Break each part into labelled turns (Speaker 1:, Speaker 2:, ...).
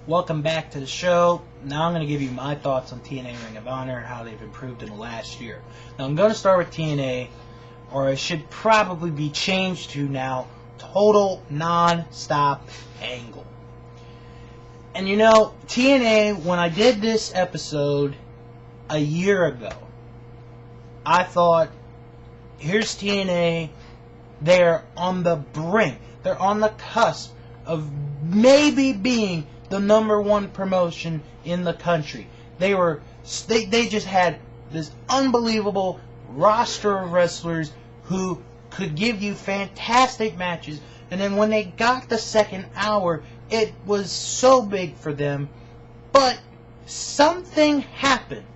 Speaker 1: Welcome back to the show. Now I'm going to give you my thoughts on TNA Ring of Honor and how they've improved in the last year. Now I'm going to start with TNA, or it should probably be changed to now Total Non-Stop Angle. And you know, TNA, when I did this episode a year ago, I thought, here's TNA, they're on the brink, they're on the cusp of maybe being the #1 promotion in the country. They just had this unbelievable roster of wrestlers who could give you fantastic matches, and then when they got the second hour, it was so big for them, but something happened,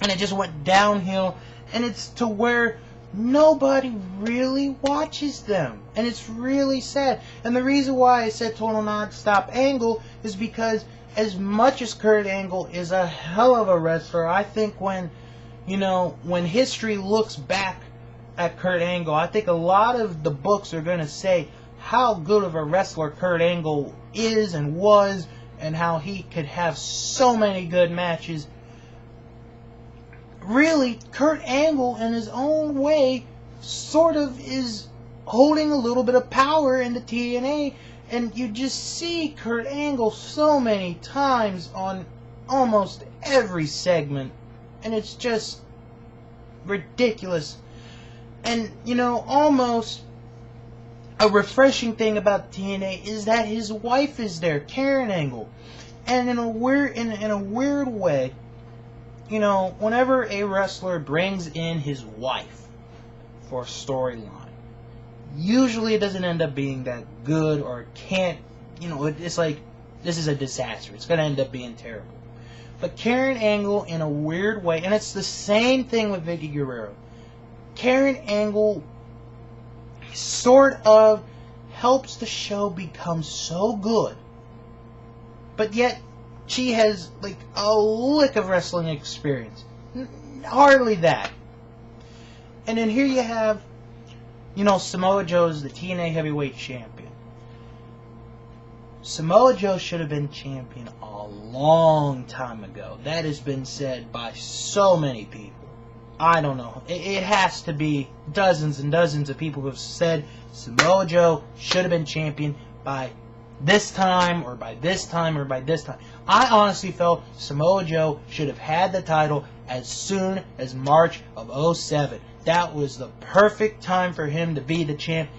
Speaker 1: and it just went downhill, and it's to where nobody really watches them, and it's really sad. And the reason why I said Total Non-Stop Angle is because as much as Kurt Angle is a hell of a wrestler, I think when history looks back at Kurt Angle, I think a lot of the books are going to say how good of a wrestler Kurt Angle is and was, and how he could have so many good matches. Really, Kurt Angle, in his own way, sort of is holding a little bit of power in the TNA, and you just see Kurt Angle so many times on almost every segment, and it's just ridiculous. And, almost a refreshing thing about TNA is that his wife is there, Karen Angle, and in a weird way, whenever a wrestler brings in his wife for a storyline, usually it doesn't end up being that good, or can't, it's like, this is a disaster. It's going to end up being terrible. But Karen Angle, in a weird way, and it's the same thing with Vicky Guerrero, Karen Angle sort of helps the show become so good, but yet she has like a lick of wrestling experience. Hardly that. And then here you have, Samoa Joe is the TNA Heavyweight Champion. Samoa Joe should have been champion a long time ago. That has been said by so many people. I don't know. It has to be dozens and dozens of people who have said Samoa Joe should have been champion by this time, or by this time, or by this time. I honestly felt Samoa Joe should have had the title as soon as March of 2007. That was the perfect time for him to be the champ,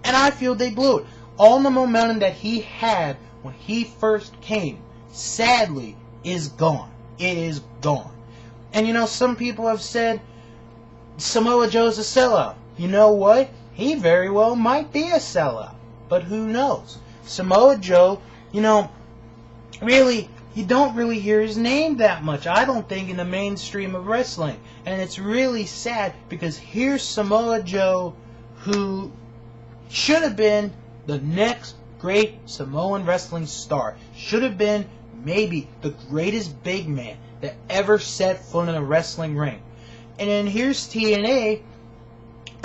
Speaker 1: and I feel they blew it. All the momentum that he had when he first came, sadly, is gone. It is gone. And some people have said Samoa Joe's a sellout. You know what? He very well might be a sellout, but who knows? Samoa Joe, really, you don't really hear his name that much, I don't think, in the mainstream of wrestling. And it's really sad, because here's Samoa Joe, who should have been the next great Samoan wrestling star. Should have been maybe the greatest big man that ever set foot in a wrestling ring. And then here's TNA,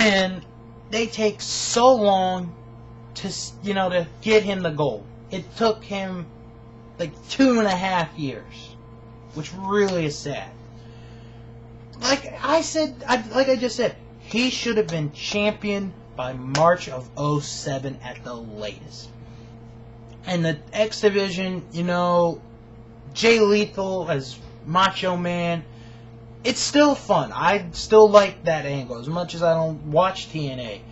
Speaker 1: and they take so long to get him the gold. It took him like 2.5 years, which really is sad. Like I just said, he should have been champion by March of 2007 at the latest. And the X Division, Jay Lethal as Macho Man, it's still fun. I still like that angle as much as I don't watch TNA.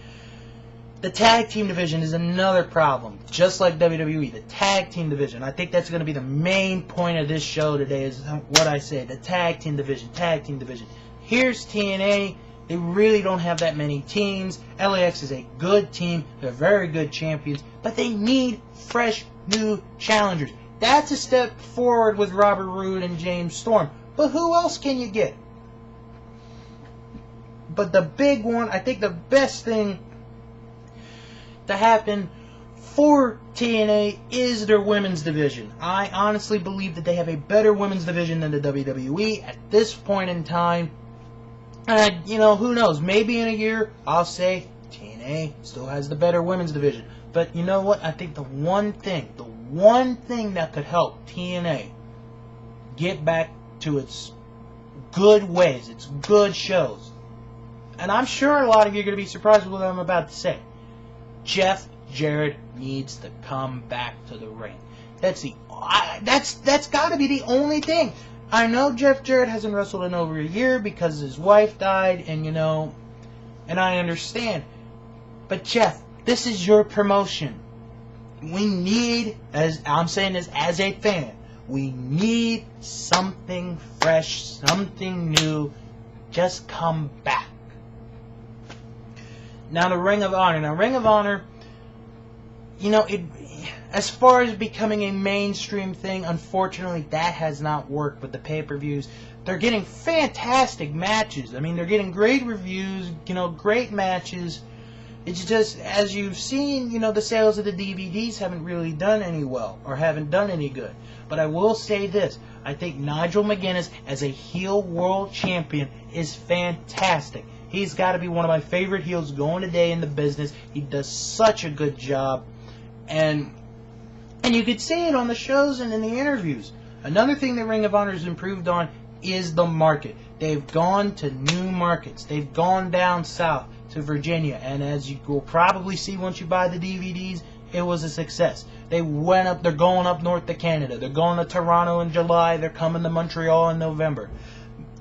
Speaker 1: The tag team division is another problem, just like WWE. The tag team division. I think that's going to be the main point of this show today, is what I said. The tag team division, tag team division. Here's TNA. They really don't have that many teams. LAX is a good team. They're very good champions. But they need fresh, new challengers. That's a step forward with Robert Roode and James Storm. But who else can you get? But the big one, I think the best thing to happen for TNA is their women's division. I honestly believe that they have a better women's division than the WWE at this point in time. And, who knows? Maybe in a year, I'll say TNA still has the better women's division. But you know what? I think the one thing that could help TNA get back to its good ways, its good shows, and I'm sure a lot of you are going to be surprised with what I'm about to say. Jeff Jarrett needs to come back to the ring. That's got to be the only thing. I know Jeff Jarrett hasn't wrestled in over a year because his wife died, and and I understand. But Jeff, this is your promotion. We need, as I'm saying this as a fan, we need something fresh, something new. Just come back. Now the Ring of Honor. Now Ring of Honor, as far as becoming a mainstream thing, unfortunately that has not worked with the pay-per-views. They're getting fantastic matches. I mean, they're getting great reviews, great matches. It's just, as you've seen, the sales of the DVDs haven't really done any well, or haven't done any good. But I will say this, I think Nigel McGuinness as a heel world champion is fantastic. He's got to be one of my favorite heels going today in the business. He does such a good job. And you could see it on the shows and in the interviews. Another thing that Ring of Honor has improved on is the market. They've gone to new markets. They've gone down south to Virginia, and as you will probably see once you buy the DVDs, it was a success. They're going up north to Canada. They're going to Toronto in July. They're coming to Montreal in November.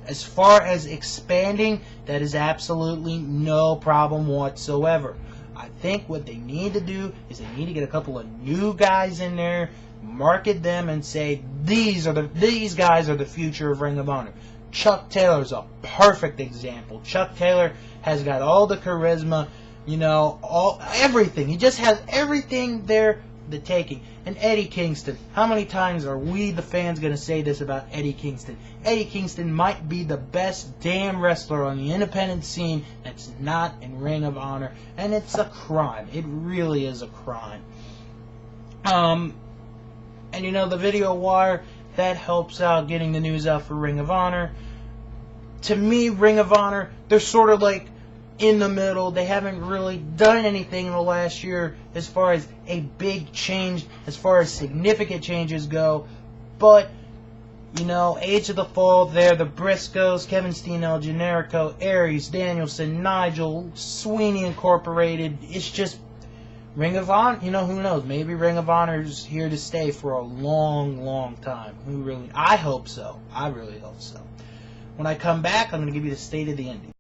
Speaker 1: As far as expanding, that is absolutely no problem whatsoever. I think what they need to do is they need to get a couple of new guys in there, market them, and say these guys are the future of Ring of Honor. Chuck Taylor's a perfect example. Chuck Taylor has got all the charisma, everything. He just has everything there, the taking. And Eddie Kingston, how many times are we, the fans, going to say this about Eddie Kingston? Eddie Kingston might be the best damn wrestler on the independent scene that's not in Ring of Honor, and it's a crime. It really is a crime. And the video wire, that helps out getting the news out for Ring of Honor. To me, Ring of Honor, they're sort of like in the middle. They haven't really done anything in the last year as far as a big change, as far as significant changes go. But, Age of the Fall, they're the Briscoes, Kevin Steen, El Generico, Aries, Danielson, Nigel, Sweeney Incorporated. It's just Ring of Honor, who knows? Maybe Ring of Honor's here to stay for a long, long time. I hope so. I really hope so. When I come back, I'm going to give you the state of the indie.